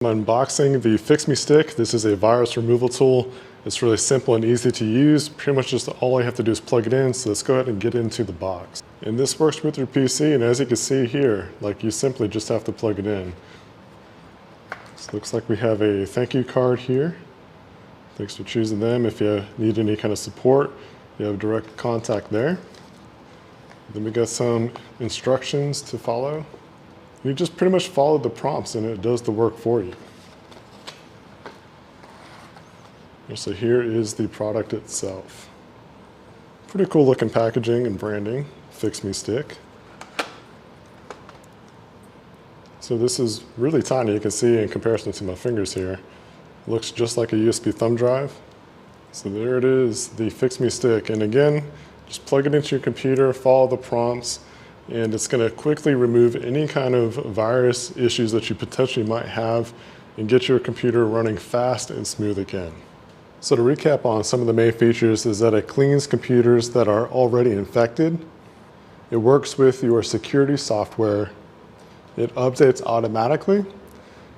I'm unboxing the FixMeStick. This is a virus removal tool. It's really simple and easy to use. Pretty much just all I have to do is plug it in. So let's go ahead and get into the box. And this works with your PC, and as you can see here, you simply just have to plug it in. So it looks like we have a thank you card here. Thanks for choosing them. If you need any kind of support, you have direct contact there. Then we got some instructions to follow. You just pretty much follow the prompts and it does the work for you. So here is the product itself. Pretty cool looking packaging and branding, FixMeStick. So this is really tiny, you can see in comparison to my fingers here. It looks just like a USB thumb drive. So there it is, the FixMeStick. And again, just plug it into your computer, follow the prompts, and it's going to quickly remove any kind of virus issues that you potentially might have and get your computer running fast and smooth again. So to recap on some of the main features is that it cleans computers that are already infected. It works with your security software. It updates automatically,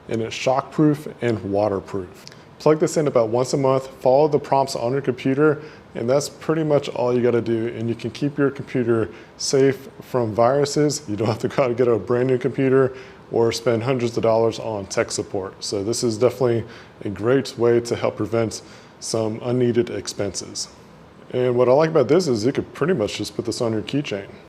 and it's shockproof and waterproof. Plug this in about once a month, follow the prompts on your computer, and that's pretty much all you got to do. And you can keep your computer safe from viruses. You don't have to go out and get a brand new computer or spend hundreds of dollars on tech support. So this is definitely a great way to help prevent some unneeded expenses. And what I like about this is you could pretty much just put this on your keychain.